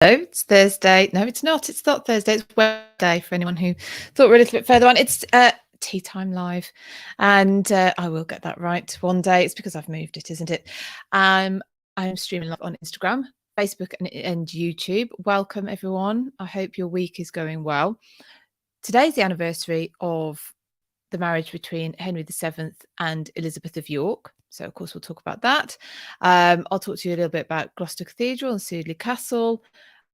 It's Thursday. No, it's not. It's not Thursday. It's Wednesday for anyone who thought we're a little bit further on. It's Tea Time Live. And I will get that right one day. It's because I've moved it, isn't it? I'm streaming live on Instagram, Facebook, and YouTube. Welcome, everyone. I hope your week is going well. Today's the anniversary of the marriage between Henry VII and Elizabeth of York. So, of course, we'll talk about that. I'll talk to you a little bit about Gloucester Cathedral and Sudeley Castle,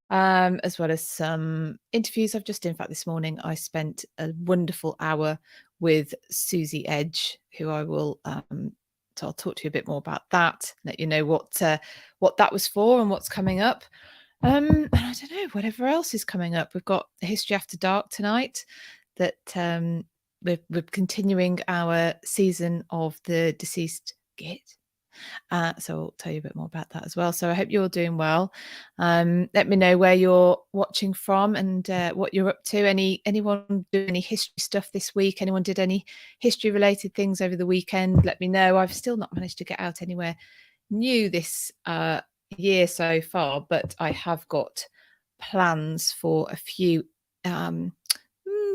as well as some interviews I've just, in fact, this morning, I spent a wonderful hour with Suzie Edge, who I will, so I'll talk to you a bit more about that, let you know what that was for and what's coming up. And I don't know, whatever else is coming up. We've got History After Dark tonight that we're continuing our season of the deceased git. So I'll tell you a bit more about that as well. So I hope you're all doing well. Let me know where you're watching from and what you're up to. Anyone do any history stuff this week? Anyone did any history related things over the weekend? Let me know. I've still not managed to get out anywhere new this year so far, but I have got plans for a few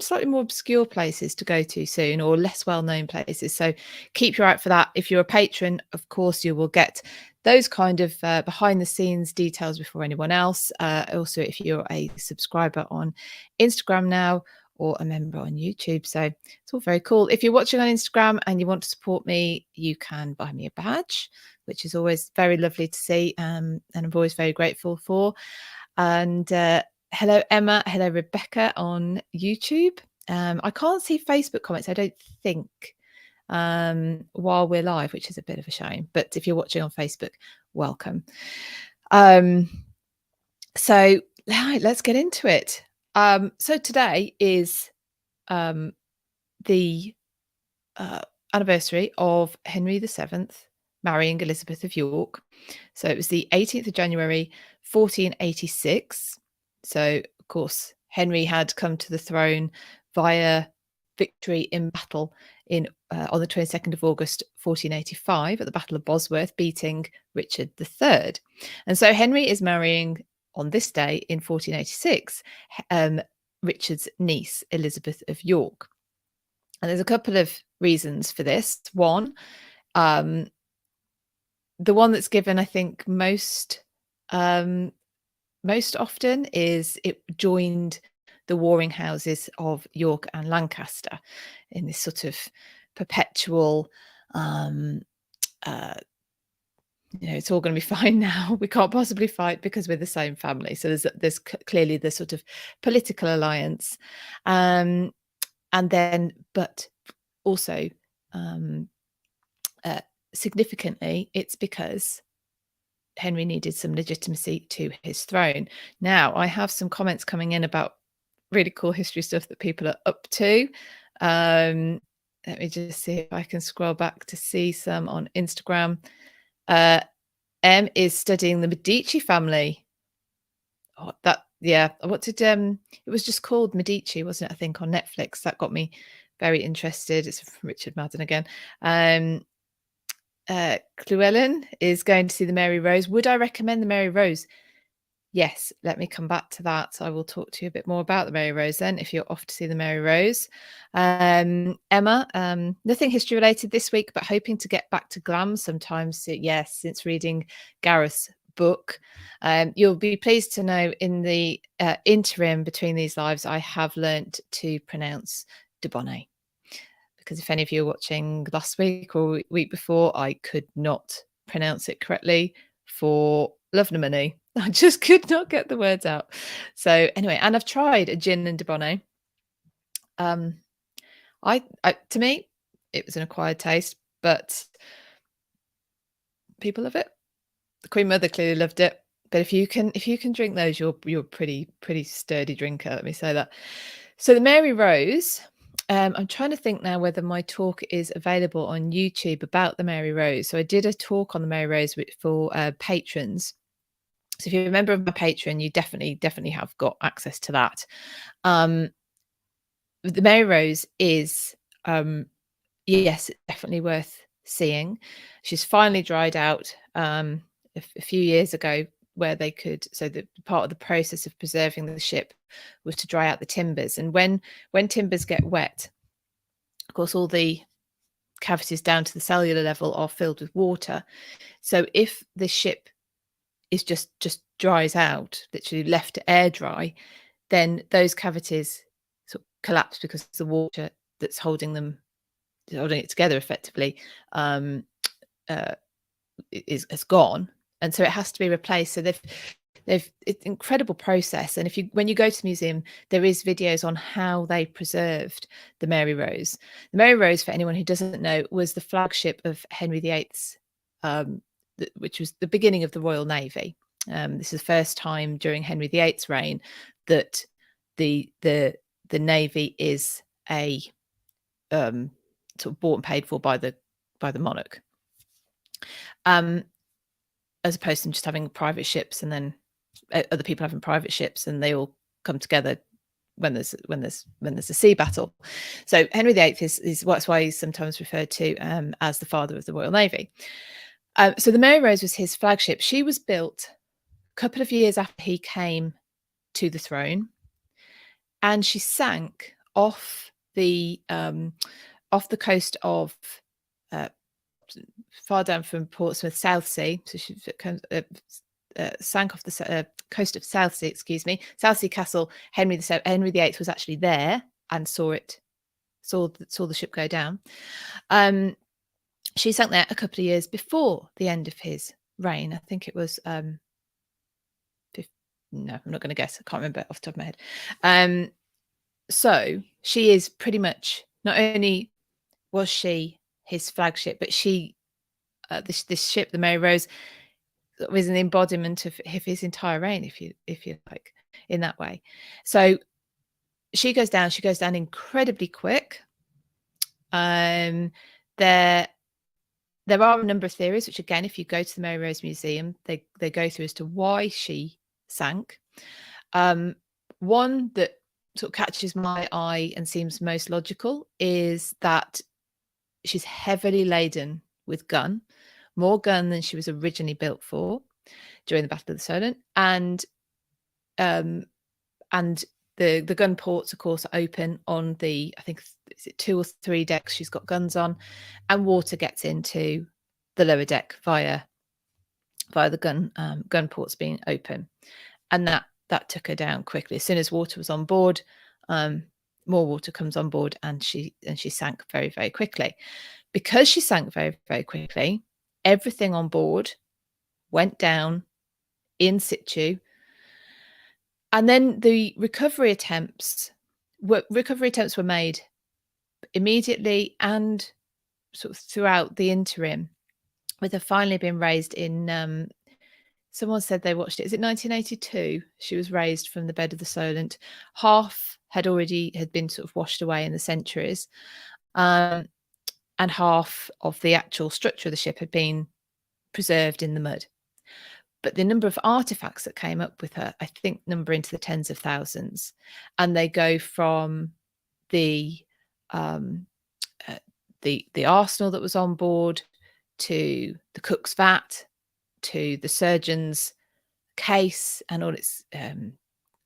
slightly more obscure places to go to soon, or less well-known places, so keep your eye out for that. If you're a patron, of course, you will get those kind of behind the scenes details before anyone else. Also, if you're a subscriber on Instagram now or a member on YouTube, so it's all very cool. If you're watching on Instagram and you want to support me, you can buy me a badge, which is always very lovely to see, and I'm always very grateful for. And hello, Emma. Hello, Rebecca on YouTube. I can't see Facebook comments, I don't think, while we're live, which is a bit of a shame. But if you're watching on Facebook, welcome. So let's get into it. So today is the anniversary of Henry VII marrying Elizabeth of York. So it was the 18th of January, 1486. So, of course, Henry had come to the throne via victory in battle on the 22nd of August, 1485, at the Battle of Bosworth, beating Richard III. And so Henry is marrying on this day in 1486 Richard's niece, Elizabeth of York. And there's a couple of reasons for this. One, the one that's given, I think, most often is it joined the warring houses of York and Lancaster in this sort of perpetual, it's all going to be fine now. We can't possibly fight because we're the same family. So there's clearly the sort of political alliance, and then, but also significantly, it's because Henry needed some legitimacy to his throne. Now, I have some comments coming in about really cool history stuff that people are up to. Let me just see if I can scroll back to see some on Instagram. M is studying the Medici family. Oh, what did it was just called Medici, wasn't it? I think on Netflix. That got me very interested. It's from Richard Madden again. Llewellyn is going to see the Mary Rose. Would I recommend the Mary Rose? Yes, let me come back to that. I will talk to you a bit more about the Mary Rose then, if you're off to see the Mary Rose. Emma, nothing history related this week, but hoping to get back to glam sometimes. Yes, since reading Gareth's book. You'll be pleased to know in the interim between these lives, I have learnt to pronounce de Bonnet. Because if any of you are watching last week or week before, I could not pronounce it correctly for love nor money. I just could not get the words out. So anyway, and I've tried a gin and de Bonnet. To me, it was an acquired taste, but people love it. The Queen Mother clearly loved it. But if you can drink those, you're a pretty sturdy drinker. Let me say that. So the Mary Rose. I'm trying to think now whether my talk is available on YouTube about the Mary Rose. So I did a talk on the Mary Rose for patrons. So if you're a member of my Patreon, you definitely have got access to that. The Mary Rose is, yes, definitely worth seeing. She's finally dried out a few years ago where they could, so the part of the process of preserving the ship was to dry out the timbers. And when timbers get wet, of course, all the cavities down to the cellular level are filled with water. So if the ship is just dries out, literally left to air dry, then those cavities sort of collapse because the water that's holding it together effectively is gone, and so it has to be replaced. So it's an incredible process. And when you go to the museum, there is videos on how they preserved the Mary Rose. The Mary Rose, for anyone who doesn't know, was the flagship of Henry VIII's, which was the beginning of the Royal Navy. This is the first time during Henry VIII's reign that the Navy is a sort of bought and paid for by the monarch, as opposed to just having private ships and then other people having private ships and they all come together when there's a sea battle. So Henry VIII is that's why he's sometimes referred to as the father of the Royal Navy. So the Mary Rose was his flagship. She was built a couple of years after he came to the throne, and she sank off the coast of far down from Portsmouth, Southsea. So she sank off the coast of Southsea, Southsea Castle. Henry VIII was actually there and saw the ship go down. She sank there a couple of years before the end of his reign. I think it was no, I'm not going to guess. I can't remember off the top of my head. So she is pretty much, not only was she his flagship, but she this ship, the Mary Rose, was an embodiment of his entire reign, if you like, in that way. So she goes down incredibly quick. There are a number of theories, which again, if you go to the Mary Rose Museum, they go through as to why she sank. One that sort of catches my eye and seems most logical is that she's heavily laden with gun, more gun than she was originally built for during the Battle of the Solent, and the gun ports, of course, are open on the, I think, is it 2 or 3 decks she's got guns on, and water gets into the lower deck via the gun ports being open, and that took her down quickly. As soon as water was on board, more water comes on board, and she sank very, very quickly. Because she sank very, very quickly, everything on board went down in situ. And then the recovery attempts were made immediately and sort of throughout the interim, with her finally been raised in, someone said they watched it. Is it 1982? She was raised from the bed of the Solent. Half had been sort of washed away in the centuries, and half of the actual structure of the ship had been preserved in the mud. But the number of artifacts that came up with her, I think, number into the tens of thousands, and they go from the arsenal that was on board, to the cook's vat, to the surgeon's case and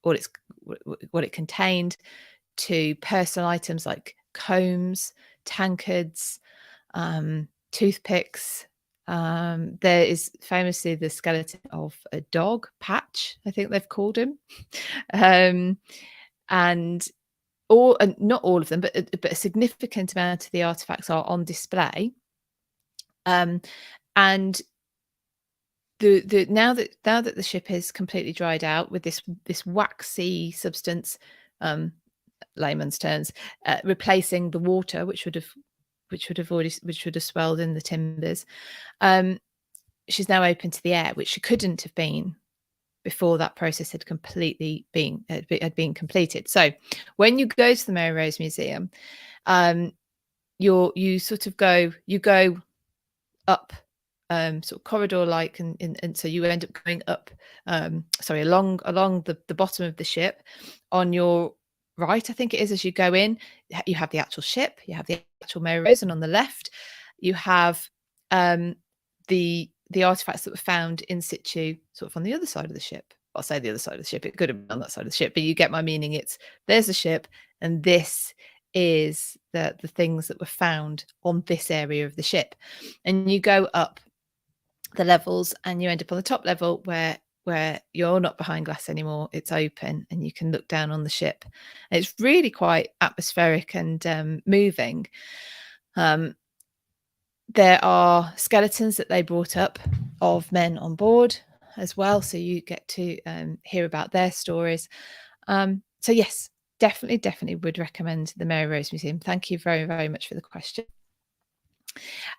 what it contained, to personal items like combs, tankards, toothpicks. There is famously the skeleton of a dog, Patch, I think they've called him, and not all of them, but a significant amount of the artifacts are on display. And now that the ship is completely dried out with this waxy substance, layman's terms, replacing the water, which would have swelled in the timbers, she's now open to the air, which she couldn't have been before that process had been completed. So when you go to the Mary Rose Museum, you go up, sort of corridor like, and so you end up going up, along the bottom of the ship. On your right, I think it is, as you go in, you have the actual ship, you have the actual Mary Rose, and on the left you have the the artifacts that were found in situ, sort of on the other side of the ship. I'll say the other side of the ship. It could have been on that side of the ship, but you get my meaning. There's the ship, and this is the things that were found on this area of the ship. And you go up the levels, and you end up on the top level where you're not behind glass anymore. It's open, and you can look down on the ship. And it's really quite atmospheric and moving. There are skeletons that they brought up of men on board as well, so you get to hear about their stories. So yes, definitely would recommend the Mary Rose Museum. Thank you very, very much for the question.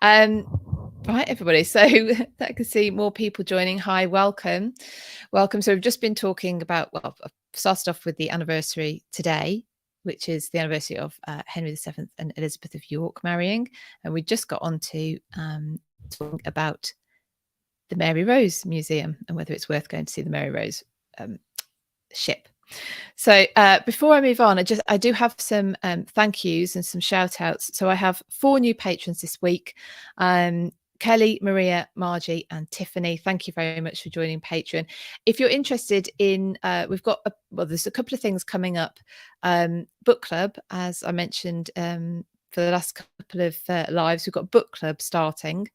Right, everybody, so I can see more people joining. Hi, welcome. So we've just been talking about, well, I've started off with the anniversary today, which is the anniversary of Henry VII and Elizabeth of York marrying, and we just got on to talking about the Mary Rose Museum and whether it's worth going to see the Mary Rose ship. So before I move on, I do have some thank yous and some shout outs. So I have 4 new patrons this week. Kelly, Maria, Margie and Tiffany, thank you very much for joining Patreon. If you're interested in, we've got, there's a couple of things coming up. Book club, as I mentioned for the last couple of lives, we've got book club starting.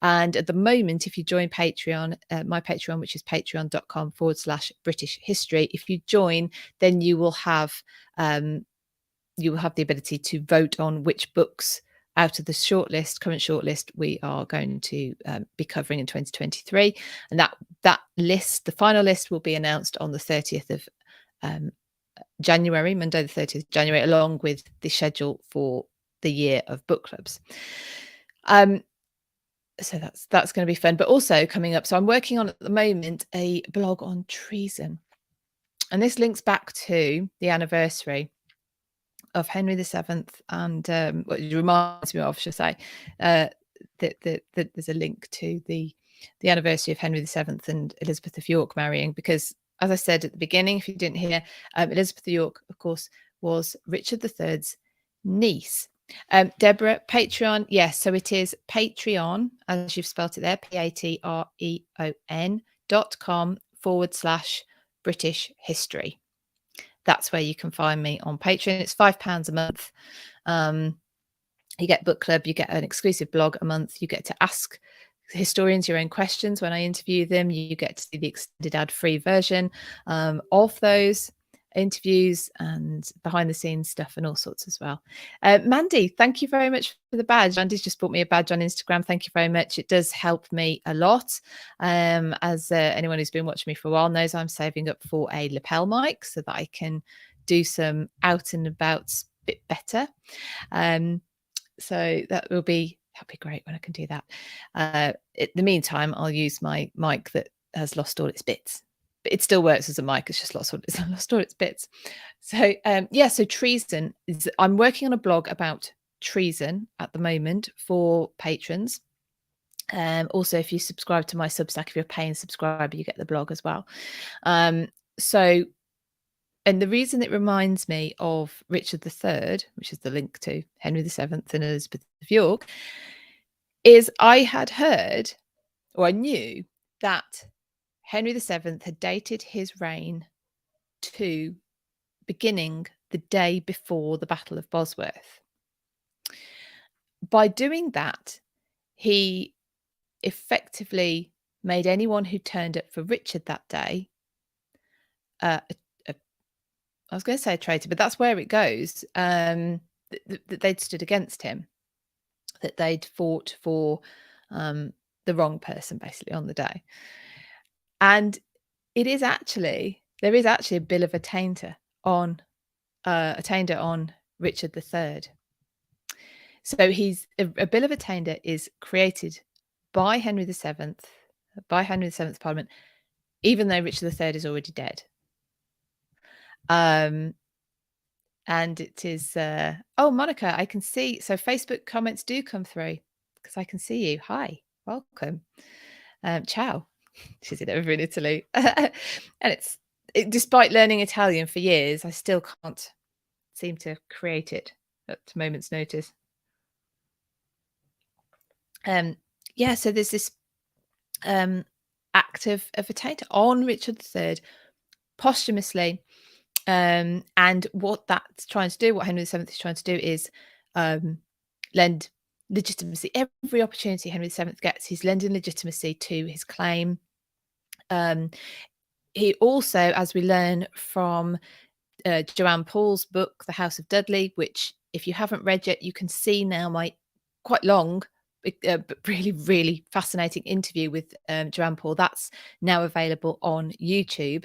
And at the moment, if you join Patreon, my Patreon, which is patreon.com/British history, if you join, then you will have the ability to vote on which books out of the current shortlist, we are going to be covering in 2023. And that list, the final list, will be announced on the 30th of January, Monday the 30th of January, along with the schedule for the year of book clubs. So that's going to be fun. But also coming up, so I'm working on at the moment a blog on treason, and this links back to the anniversary of Henry VII, and what it reminds me of, should I say, that there's a link to the anniversary of Henry VII and Elizabeth of York marrying, because, as I said at the beginning, if you didn't hear, Elizabeth of York, of course, was Richard III's niece. Deborah, Patreon, yes, so it is Patreon, as you've spelt it there, patreon.com/British history. That's where you can find me on Patreon. It's £5 a month. You get book club, you get an exclusive blog a month, you get to ask historians your own questions when I interview them, you get to see the extended ad-free version of those interviews and behind the scenes stuff and all sorts as well. Mandy, thank you very much for the badge. Mandy's just bought me a badge on Instagram. Thank you very much. It does help me a lot. As anyone who's been watching me for a while knows, I'm saving up for a lapel mic so that I can do some out and abouts a bit better. So that'll be great when I can do that. In the meantime, I'll use my mic that has lost all its bits. But it still works as a mic. It's just lost all its bits. So so treason is. I'm working on a blog about treason at the moment for patrons. Also, if you subscribe to my Substack, if you're a paying subscriber, you get the blog as well. So, and the reason it reminds me of Richard III, which is the link to Henry VII and Elizabeth of York, is I had heard, or I knew, that Henry VII had dated his reign to beginning the day before the Battle of Bosworth. By doing that, he effectively made anyone who turned up for Richard that day, I was going to say a traitor, but that's where it goes, that they'd stood against him, that they'd fought for the wrong person, basically, on the day. And there is actually a bill of attainder on Richard III. So a bill of attainder is created by Henry VII, by Henry VII's Parliament, even though Richard III is already dead. And it is oh, Monica, I can see. So Facebook comments do come through because I can see you. Hi, welcome. Ciao. She's over in Italy. And despite learning Italian for years, I still can't seem to create it at a moment's notice. So there's this act of attainder on Richard III posthumously. And what that's trying to do, what Henry VII is trying to do, is lend legitimacy. Every opportunity Henry VII gets, he's lending legitimacy to his claim. He also, as we learn from Joanne Paul's book, The House of Dudley, which if you haven't read yet, you can see now my quite long but really, really fascinating interview with Joanne Paul. That's now available on YouTube.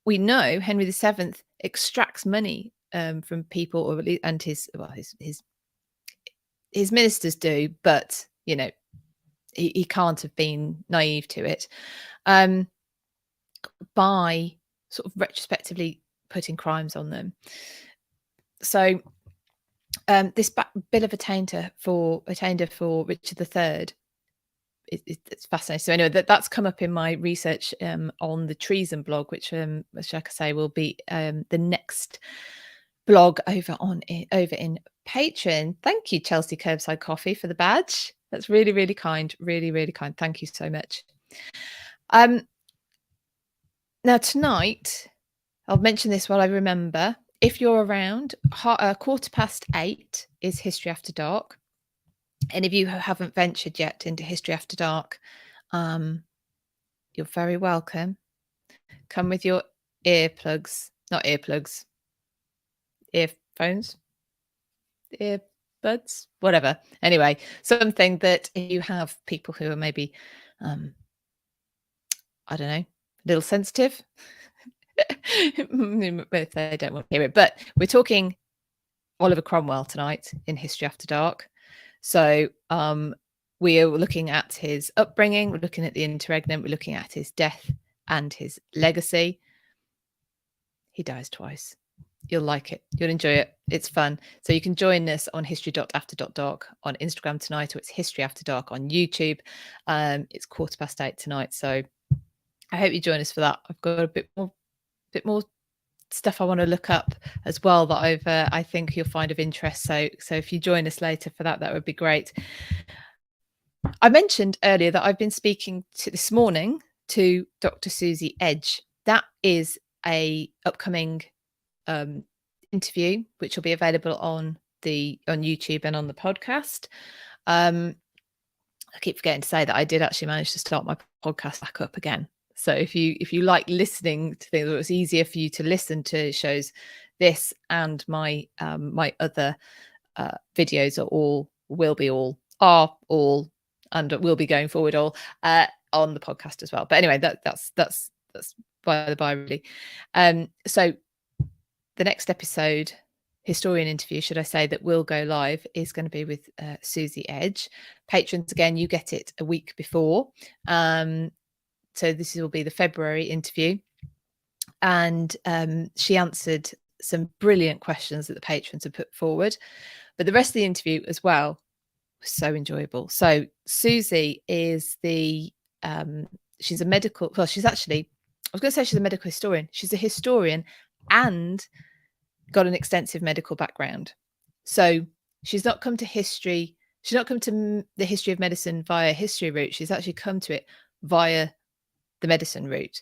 We know Henry VII extracts money from people, or at least, and his ministers do, but you know, he can't have been naive to it, by sort of retrospectively putting crimes on them. So this bill of attainder for Richard III, it's fascinating. So anyway, that's come up in my research on the treason blog, which like I say, will be the next blog over in Patreon. Thank you, Chelsea Curbside Coffee, for the badge. That's really, really kind. Really, really kind. Thank you so much. Now tonight, I'll mention this while I remember. If you're around, 8:15 is History After Dark. Any of you who haven't ventured yet into History After Dark, you're very welcome. Come with your earplugs, not earplugs, earphones, earbuds, whatever. Anyway, something that you have people who are maybe, I don't know, a little sensitive, if they don't want to hear it. But we're talking Oliver Cromwell tonight in History After Dark. So we are looking at his upbringing, we're looking at the interregnum, we're looking at his death and his legacy. He dies twice. You'll like it. You'll enjoy it. It's fun. So you can join us on history.after.dark on Instagram tonight, or it's History After Dark on YouTube. It's 8:15 tonight. So I hope you join us for that. I've got a bit more stuff I want to look up as well that I think you'll find of interest. So if you join us later for that, that would be great. I mentioned earlier that I've been speaking this morning to Dr Suzie Edge. That is a upcoming interview which will be available on YouTube and on the podcast. I keep forgetting to say that I did actually manage to start my podcast back up again. So if you like listening to things, or it's easier for you to listen to shows, this and my my other videos are all and will be going forward all on the podcast as well. But anyway, that's by the by, really. So the next episode, historian interview, should I say, that will go live is going to be with Suzie Edge. Patrons, again, you get it a week before. So this will be the February interview. And she answered some brilliant questions that the patrons have put forward. But the rest of the interview as well was so enjoyable. So Suzie is she's a medical, well, she's actually, I was going to say she's a medical historian. She's a historian and got an extensive medical background. So she's not come to history. She's not come to the history of medicine via history route. She's actually come to it via the medicine route,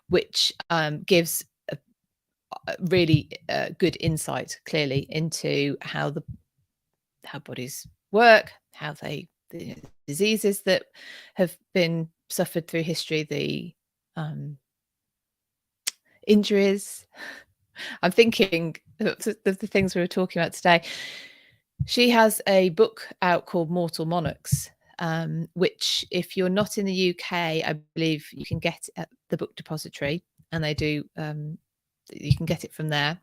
which gives a really good insight, clearly, into how bodies work, how the diseases that have been suffered through history, the injuries. I'm thinking of the things we were talking about today. She has a book out called Mortal Monarchs, which, if you're not in the UK, I believe you can get at the Book Depository, and they do. You can get it from there.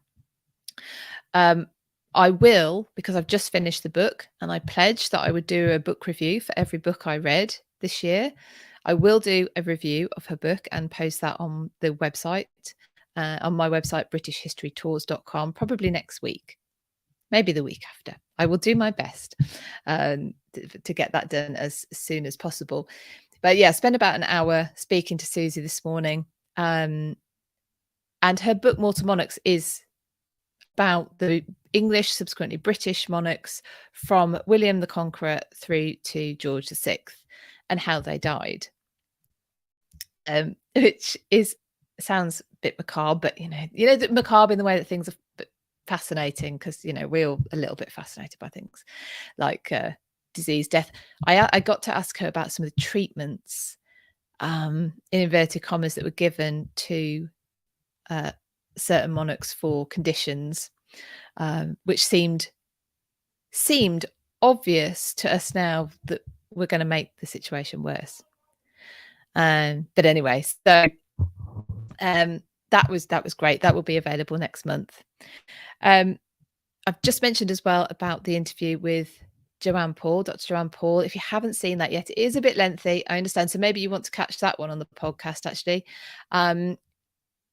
I will, because I've just finished the book, and I pledged that I would do a book review for every book I read this year. I will do a review of her book and post that on the website, on my website, britishhistorytours.com, probably next week, maybe the week after. I will do my best to get that done as soon as possible. But yeah, spent about an hour speaking to Suzie this morning. And her book, Mortal Monarchs, is about the English, subsequently British monarchs, from William the Conqueror through to George VI, and how they died. which sounds a bit macabre, but that macabre in the way that things are fascinating, because we're all a little bit fascinated by things like disease, death. I got to ask her about some of the treatments, in inverted commas, that were given to certain monarchs for conditions, which seemed obvious to us now that we're going to make the situation worse. But anyway, so that was great. That will be available next month. I've just mentioned as well about the interview with Joanne Paul, Dr. Joanne Paul. If you haven't seen that yet, it is a bit lengthy, I understand. So maybe you want to catch that one on the podcast, actually.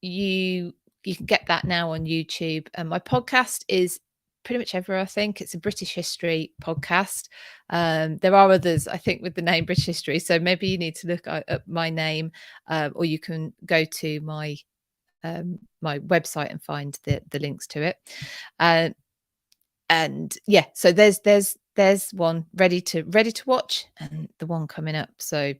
You can get that now on YouTube. And my podcast is pretty much everywhere, I think. It's a British history podcast. There are others, I think, with the name British History. So maybe you need to look at my name, or you can go to my website and find the links to it. And yeah, so there's one ready to watch, and the one coming up. So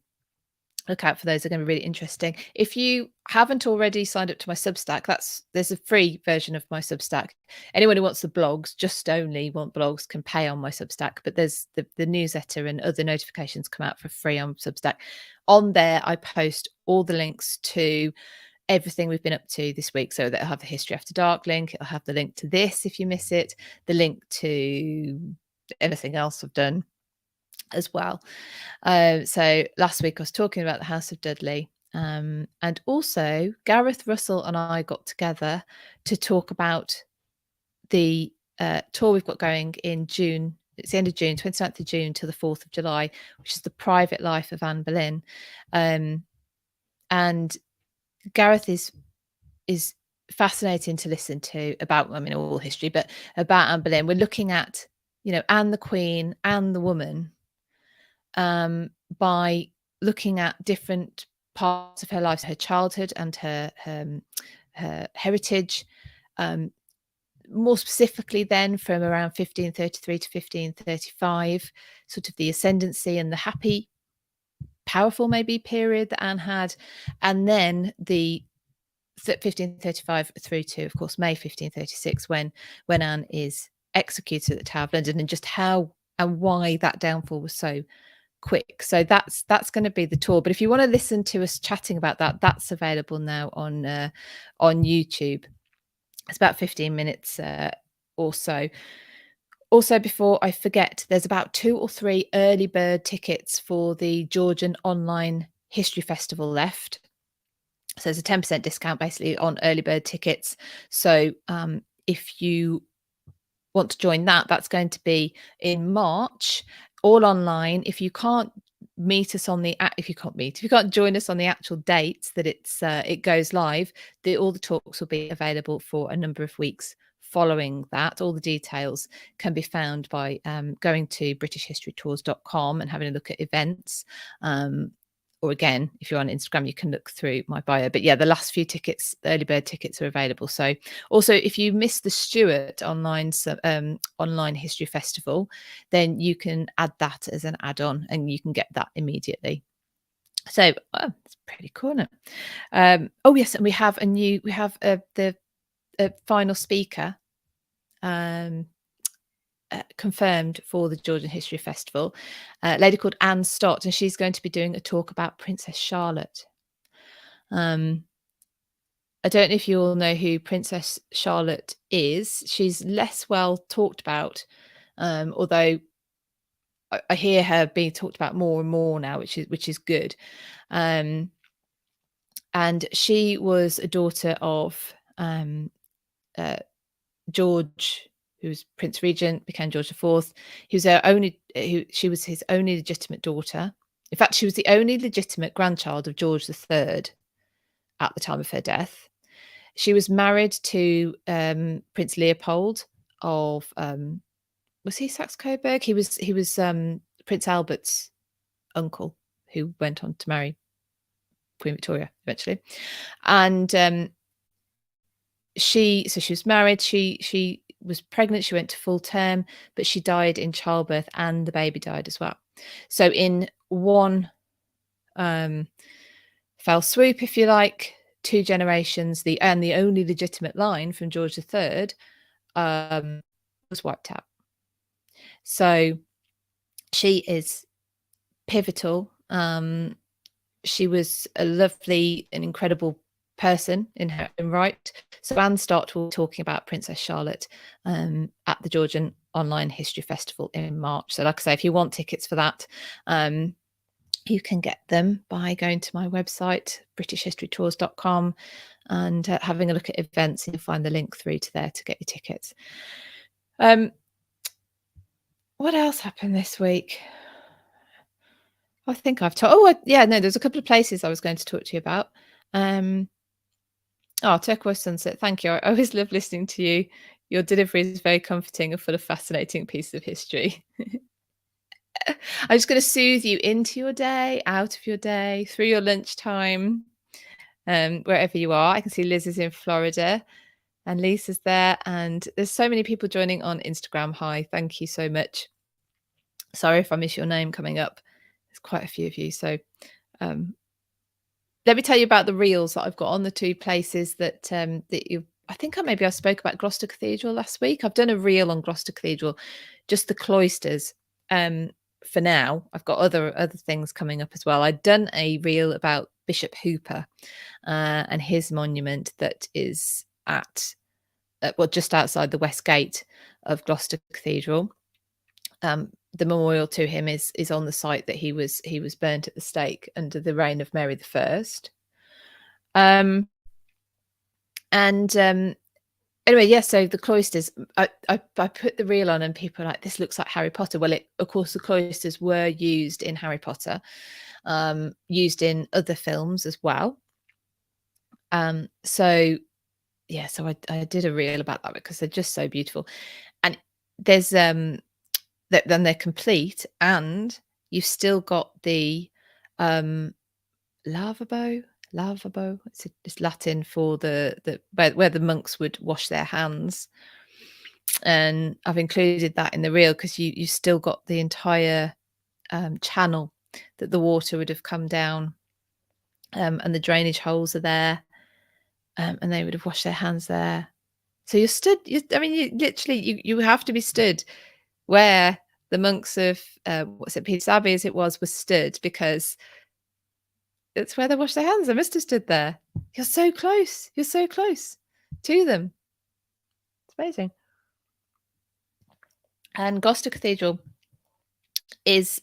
look out for those. They're going to be really interesting. If you haven't already signed up to my Substack, there's a free version of my Substack. Anyone who wants the blogs, just only want blogs, can pay on my Substack. But there's the newsletter and other notifications come out for free on Substack. On there, I post all the links to everything we've been up to this week. So that'll have the History After Dark link. It'll have the link to this if you miss it, the link to anything else I've done as well. So last week I was talking about the House of Dudley, and also Gareth Russell and I got together to talk about the tour we've got going in June. It's the end of June, 29th of June to the 4th of July, which is the private life of Anne Boleyn. And Gareth is fascinating to listen to about, all history, but about Anne Boleyn. We're looking at, Anne the Queen, Anne the woman, by looking at different parts of her life, her childhood and her heritage. More specifically then from around 1533 to 1535, sort of the ascendancy and the happy, powerful maybe period that Anne had, and then the 1535 through to, of course, May 1536, when Anne is executed at the Tower of London, and just how and why that downfall was so quick. So that's going to be the tour. But if you want to listen to us chatting about that, that's available now on YouTube. It's about 15 minutes or so. Also, before I forget, there's about 2 or 3 early bird tickets for the Georgian Online History Festival left. So there's a 10% discount basically on early bird tickets. So if you want to join that, that's going to be in March, all online. If you can't meet us on if you can't join us on the actual dates that it goes live, all the talks will be available for a number of weeks following that. All the details can be found by going to britishhistorytours.com and having a look at events. Or again, if you're on Instagram, you can look through my bio. But yeah, the last few tickets, the early bird tickets, are available. So also, if you missed the Stuart online history festival, then you can add that as an add-on, and you can get that immediately. So it's pretty cool, isn't it? Oh yes, and we have the final speaker confirmed for the Georgian History Festival, a lady called Anne Stott, and she's going to be doing a talk about Princess Charlotte. I don't know if you all know who Princess Charlotte is. She's less well talked about, although I hear her being talked about more and more now, which is good. And she was a daughter of George, who was Prince Regent, became George IV. She was his only legitimate daughter. In fact, she was the only legitimate grandchild of George III at the time of her death. She was married to Prince Leopold of was he Saxe-Coburg? He was Prince Albert's uncle, who went on to marry Queen Victoria eventually. And she was married. She was pregnant. She went to full term, but she died in childbirth, and the baby died as well. So in one fell swoop, if you like, 2 generations, and the only legitimate line from George III was wiped out. So she is pivotal. She was a lovely and incredible person in her own right. So Anne Stott will be talking about Princess Charlotte at the Georgian Online History Festival in March. So like I say, if you want tickets for that, you can get them by going to my website, britishhistorytours.com, and having a look at events, and you'll find the link through to there to get your tickets. What else happened this week? I think I've told. There's a couple of places I was going to talk to you about. Turquoise Sunset. Thank you. I always love listening to you. Your delivery is very comforting and full of fascinating pieces of history. I'm just going to soothe you into your day, out of your day, through your lunchtime, wherever you are. I can see Liz is in Florida and Lisa's there. And there's so many people joining on Instagram. Hi, thank you so much. Sorry if I miss your name coming up. There's quite a few of you. So let me tell you about the reels that I've got on the 2 places that I think I spoke about Gloucester Cathedral last week. I've done a reel on Gloucester Cathedral, just the cloisters. For now, I've got other things coming up as well. I'd done a reel about Bishop Hooper and his monument that is at just outside the west gate of Gloucester Cathedral. The memorial to him is on the site that he was burnt at the stake under the reign of Mary I. Anyway, so the cloisters, I put the reel on and people are like, this looks like Harry Potter. Well, of course, the cloisters were used in Harry Potter, used in other films as well. So I did a reel about that because they're just so beautiful. And there's then they're complete, and you've still got the lavabo. It's Latin for the where the monks would wash their hands, and I've included that in the reel because you still got the entire channel that the water would have come down, and the drainage holes are there, and they would have washed their hands there. So you're stood. You have to be stood where the monks of Peter's Abbey, as it was stood, because it's where they wash their hands. They must have stood there. You're so close. You're so close to them. It's amazing. And Gloucester Cathedral is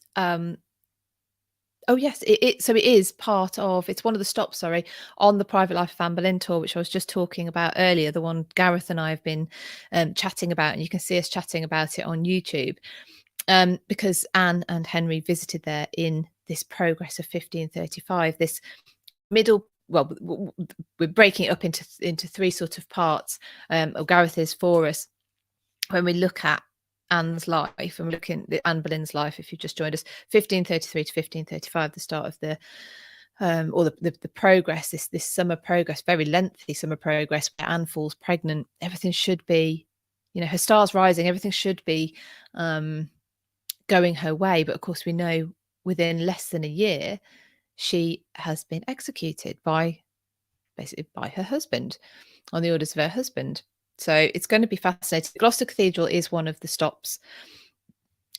it is part of, it's one of the stops, on the Private Life of Anne Boleyn tour, which I was just talking about earlier, the one Gareth and I have been chatting about, and you can see us chatting about it on YouTube, because Anne and Henry visited there in this progress of 1535, this middle, well, we're breaking it up into 3 sort of parts, or Gareth is for us, when we look at Anne's life, and we're looking at Anne Boleyn's life, if you've just joined us, 1533 to 1535, the start of the progress, this summer progress, very lengthy summer progress, where Anne falls pregnant. Everything should be, her star's rising, everything should be going her way, but of course we know within less than a year she has been executed basically by her husband, on the orders of her husband. So it's going to be fascinating. Gloucester Cathedral is one of the stops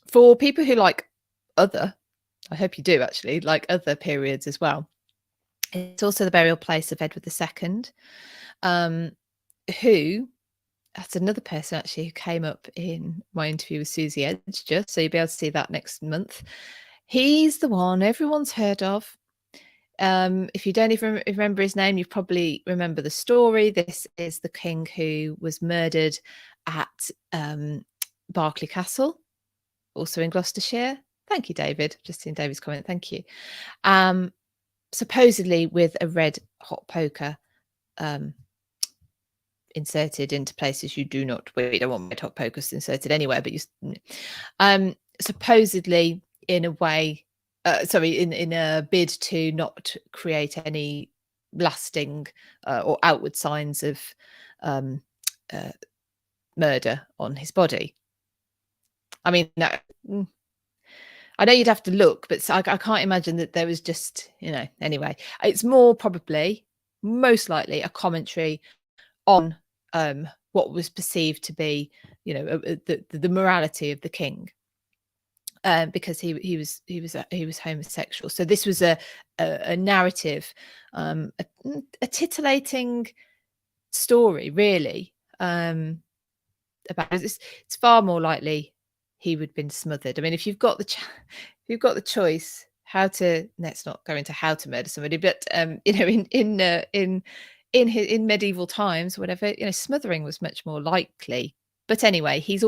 for people who like I hope you do actually, like other periods as well. It's also the burial place of Edward II, who, that's another person actually who came up in my interview with Suzie Edge, just so you'll be able to see that next month. He's the one everyone's heard of. If you don't even remember his name, you probably remember the story. This is the king who was murdered at Berkeley Castle, also in Gloucestershire. Thank you, David. Just seen David's comment. Thank you. Supposedly with a red hot poker inserted into places you do not. We don't want red hot pokers inserted anywhere, but supposedly in a way. In a bid to not create any lasting or outward signs of murder on his body. I mean, I know you'd have to look, but I can't imagine that there was just, anyway, it's more probably, most likely, a commentary on what was perceived to be, the morality of the king, because he was homosexual. So this was a narrative, a titillating story, really, about it. It's far more likely he would have been smothered. I mean, if you've got the choice let's not go into how to murder somebody, but in medieval times, whatever, smothering was much more likely. But anyway, he's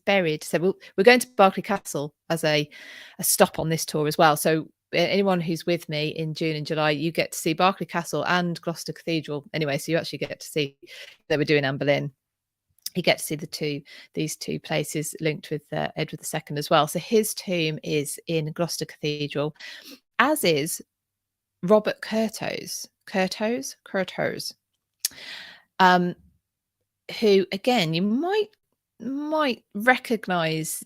buried. So we're going to Berkeley Castle as a stop on this tour as well. So anyone who's with me in June and July, you get to see Berkeley Castle and Gloucester Cathedral. Anyway, so you actually get to see they were doing Anne Boleyn. You get to see these two places linked with Edward II as well. So his tomb is in Gloucester Cathedral, as is Robert Curthose, who, again, you might recognise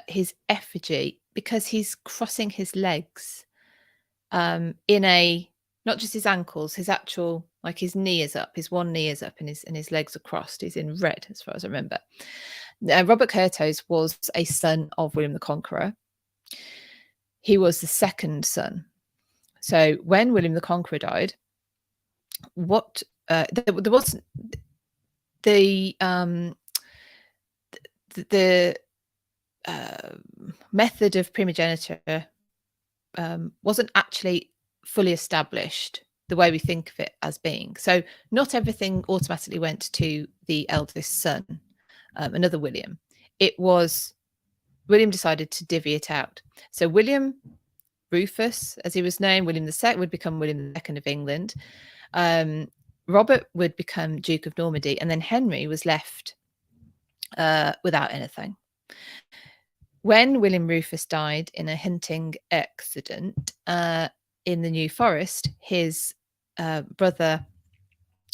his effigy, because he's crossing his legs in not just his ankles, his actual, like, his knee is up, his one knee is up, and his legs are crossed. He's in red, as far as I remember. Robert Curthose was a son of William the Conqueror. He was the second son. So when William the Conqueror died, there was the method of primogeniture wasn't actually fully established the way we think of it as being. So not everything automatically went to the eldest son, another William. William decided to divvy it out. So William Rufus, as he was known, William II, would become William II of England. Robert would become Duke of Normandy, and then Henry was left without anything. When William Rufus died in a hunting accident in the New Forest, his brother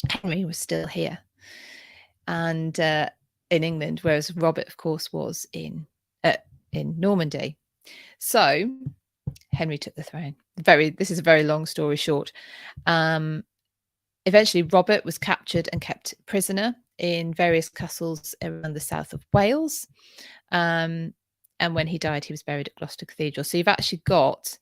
Henry was still here and in England, whereas Robert, of course, was in Normandy. So Henry took the throne. This is a very long story short. Eventually, Robert was captured and kept prisoner in various castles around the south of Wales. And when he died, he was buried at Gloucester Cathedral. So you've actually got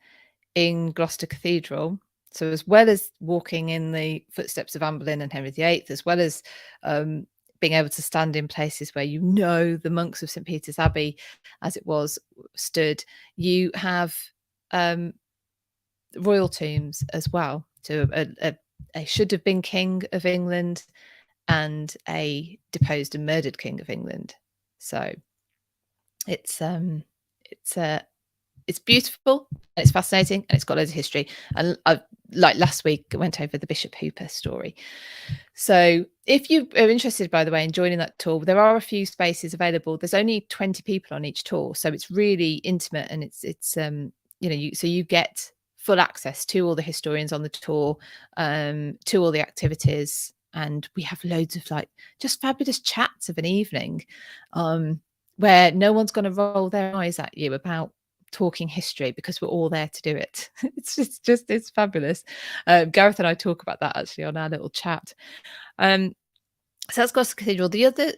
in Gloucester Cathedral, so as well as walking in the footsteps of Anne Boleyn and Henry VIII, as well as being able to stand in places where the monks of St. Peter's Abbey, as it was, stood, you have royal tombs as well. So a should have been king of England and a deposed and murdered king of England. So it's beautiful, and it's fascinating, and it's got loads of history. And like last week, I went over the Bishop Hooper story. So if you are interested, by the way, in joining that tour, there are a few spaces available. There's only 20 people on each tour, so it's really intimate, and so you get full access to all the historians on the tour, to all the activities, and we have loads of just fabulous chats of an evening, where no one's going to roll their eyes at you about talking history, because we're all there to do it. It's fabulous. Gareth and I talk about that actually on our little chat. So that's Gloucester Cathedral. The other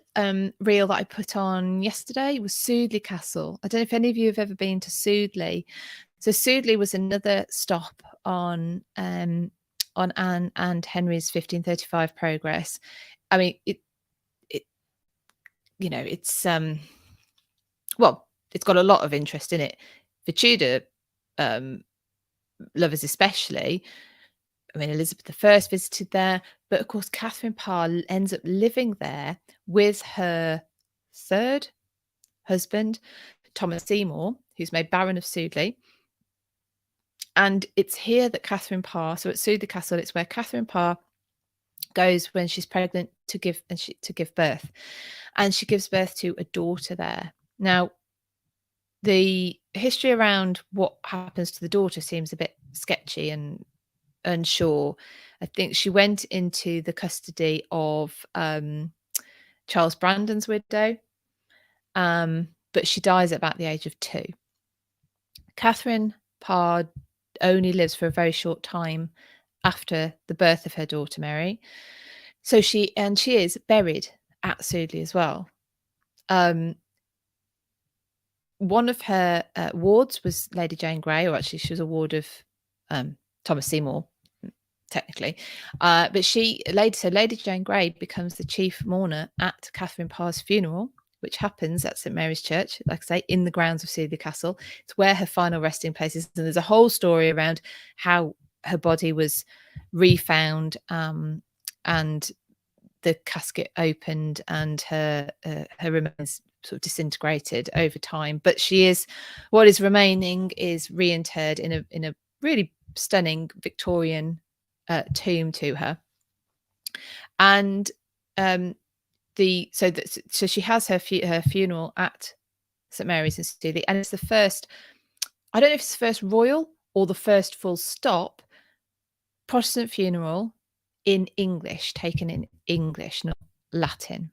reel that I put on yesterday was Sudeley Castle. I don't know if any of you have ever been to Sudeley. So Sudeley was another stop on Anne and Henry's 1535 progress. I mean, it's got a lot of interest in it for Tudor lovers especially. I mean, Elizabeth I visited there, but of course Catherine Parr ends up living there with her third husband, Thomas Seymour, who's made Baron of Sudeley. And it's here that Catherine Parr, so at Sudeley Castle, it's where Catherine Parr goes when she's pregnant to give birth, and she gives birth to a daughter there. Now, the history around what happens to the daughter seems a bit sketchy and unsure. I think she went into the custody of Charles Brandon's widow, but she dies at about the age of 2. Catherine Parr only lives for a very short time after the birth of her daughter Mary. So she is buried at Sudeley as well. One of her wards was Lady Jane Grey, or actually she was a ward of Thomas Seymour, technically. But Lady Jane Grey becomes the chief mourner at Catherine Parr's funeral, which happens at St Mary's Church, like I say, in the grounds of Sudeley Castle. It's where her final resting place is. And there's a whole story around how her body was refound, and the casket opened and her remains sort of disintegrated over time. But what is remaining is reinterred in a really stunning Victorian tomb to her. And so she has her funeral at St Mary's in Sudeley, and it's the first, I don't know if it's the first royal or the first full stop Protestant funeral in English, taken in English, not Latin,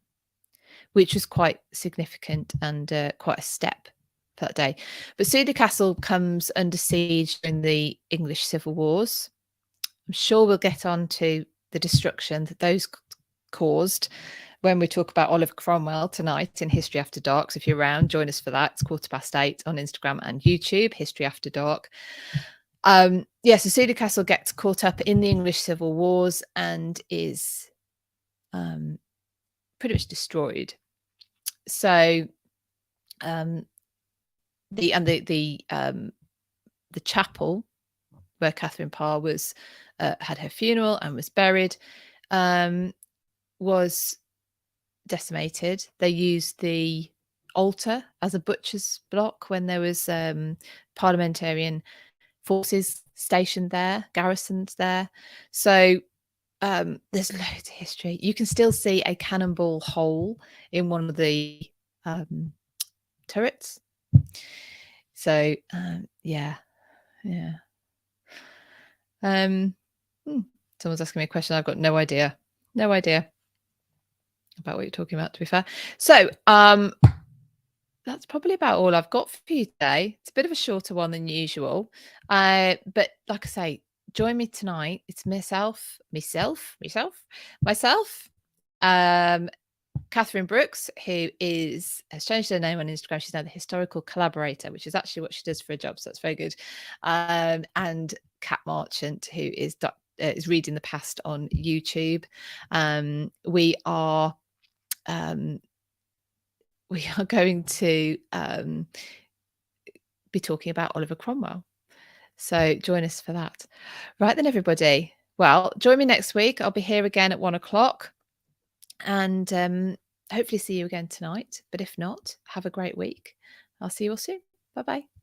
which was quite significant and quite a step for that day. But Sudeley Castle comes under siege during the English Civil Wars. I'm sure we'll get on to the destruction that those caused when we talk about Oliver Cromwell tonight in History After Dark. So if you're around, join us for that. It's 8:15 on Instagram and YouTube, History After Dark. So Sudeley Castle gets caught up in the English Civil Wars and is pretty much destroyed. So the chapel where Catherine Parr was had her funeral and was buried was decimated. They used the altar as a butcher's block when there was parliamentarian forces stationed there, garrisons there. So there's loads of history. You can still see a cannonball hole in one of the turrets. So someone's asking me a question. I've got no idea about what you're talking about, to be fair. So that's probably about all I've got for you today. It's a bit of a shorter one than usual, but like I say, join me tonight. It's myself, Catherine Brooks, who has changed her name on Instagram. She's now the historical collaborator, which is actually what she does for a job, so that's very good. And Cat Marchant, who is reading the past on YouTube. We are going to be talking about Oliver Cromwell. So join us for that. Right then, everybody. Well, join me next week. I'll be here again at 1 o'clock. And hopefully see you again tonight. But if not, have a great week. I'll see you all soon. Bye-bye.